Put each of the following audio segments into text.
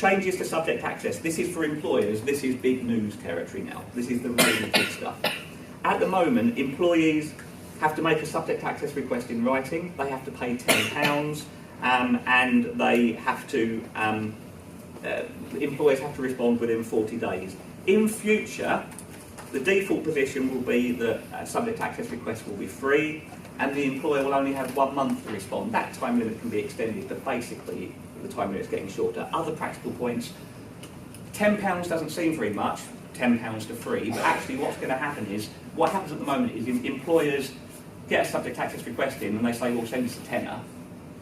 Changes to subject access. This is for employers. This is big news territory now. This is the really big stuff. At the moment, employees have to make a subject access request in writing. They have to pay £10, and they have to. Employers have to respond within 40 days. In future, the default position will be that subject access requests will be free, and the employer will only have 1 month to respond. That time limit can be extended, but basically the time limit is getting shorter. Other practical points, £10 doesn't seem very much, £10 to free, but actually what's going to happen is, what happens at the moment is employers get a subject access request in and they say, well, send us a tenner,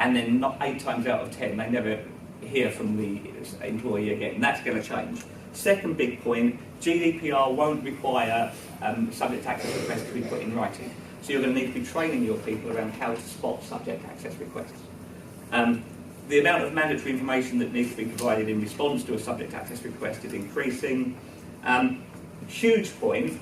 and then not 8 times out of 10 they never hear from the employee again. That's going to change. Second big point, GDPR won't require subject access requests to be put in writing. So you're going to need to be training your people around how to spot subject access requests. The amount of mandatory information that needs to be provided in response to a subject access request is increasing. Huge point,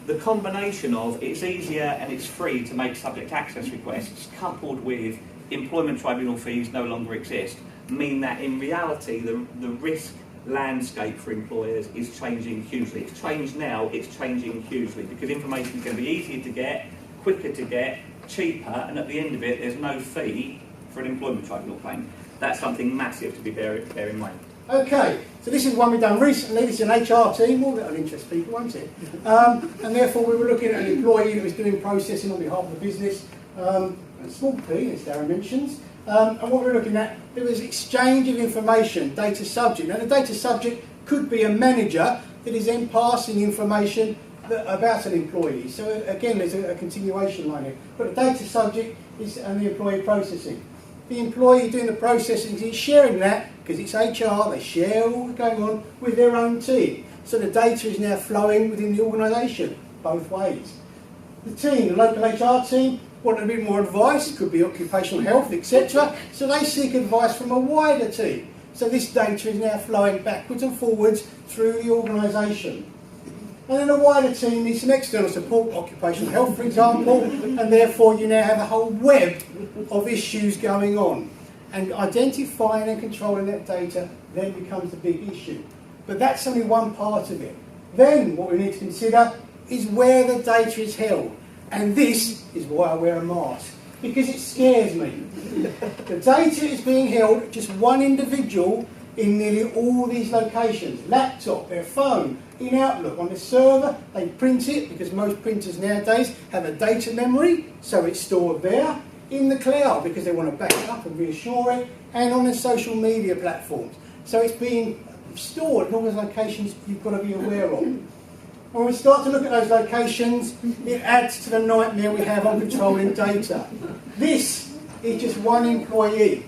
the combination of it's easier and it's free to make subject access requests coupled with employment tribunal fees no longer exist mean that in reality the risk landscape for employers is changing hugely. It's changed now, it's changing hugely because information is going to be easier to get, quicker to get, cheaper, and at the end of it there's no fee for an employment tribunal claim. That's something massive to bear in mind. Okay, so this is one we've done recently. This is an HR team, well, that'll interest people, won't it? And therefore we were looking at an employee that was doing processing on behalf of the business, a small P, as Darren mentions. And what we're looking at, there was exchange of information, data subject. Now the data subject could be a manager that is then passing information about an employee. So again, there's a continuation line here. But the data subject is and the employee processing. The employee doing the processing is sharing that, because it's HR, they share all that's going on with their own team. So the data is now flowing within the organisation, both ways. The team, the local HR team, want a bit more advice, it could be occupational health, etc. So they seek advice from a wider team. So this data is now flowing backwards and forwards through the organisation. And then a wider team needs some external support, occupational health for example, and therefore you now have a whole web of issues going on. And identifying and controlling that data then becomes the big issue. But that's only one part of it. Then what we need to consider is where the data is held. And this is why I wear a mask, because it scares me. The data is being held at just one individual in nearly all these locations. Laptop, their phone, in Outlook, on the server, they print it, because most printers nowadays have a data memory, so it's stored there. In the cloud, because they want to back it up and reassure it, and on the social media platforms. So it's being stored in all those locations you've got to be aware of. When we start to look at those locations, it adds to the nightmare we have on controlling data. This is just one employee.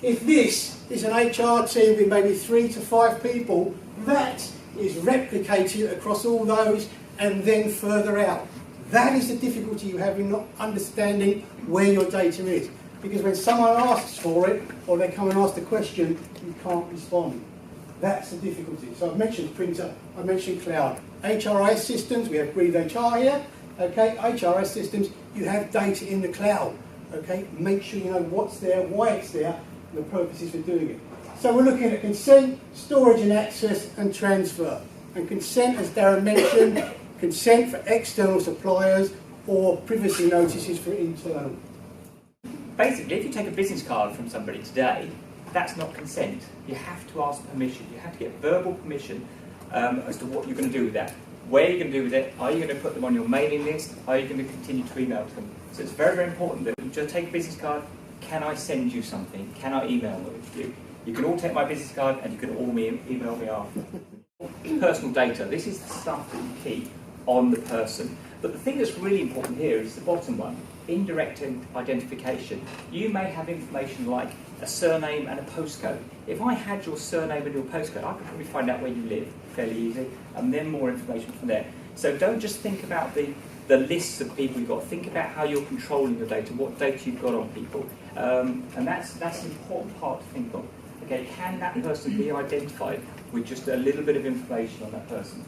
If this is an HR team with maybe 3 to 5 people, that is replicated across all those and then further out. That is the difficulty you have in not understanding where your data is. Because when someone asks for it, or they come and ask the question, you can't respond. That's the difficulty. So I've mentioned printer, I mentioned cloud. HRIS systems, we have Breathe HR here. Okay, HRIS systems, you have data in the cloud. Okay, make sure you know what's there, why it's there, and the purposes for doing it. So we're looking at consent, storage and access, and transfer. And consent, as Darren mentioned, consent for external suppliers or privacy notices for internal. Basically, if you take a business card from somebody today, that's not consent. You have to ask permission. You have to get verbal permission as to what you're going to do with that. Where you're going to do with it. Are you going to put them on your mailing list? Are you going to continue to email them? So it's very, very important that you just take a business card. Can I send you something? Can I email it to you? You can all take my business card and you can all email me after. Personal data. This is the stuff that you keep on the person. But the thing that's really important here is the bottom one, indirect identification. You may have information like a surname and a postcode. If I had your surname and your postcode, I could probably find out where you live fairly easy, and then more information from there. So don't just think about the lists of people you've got. Think about how you're controlling your data, what data you've got on people. And that's an important part to think of. Okay, can that person be identified with just a little bit of information on that person?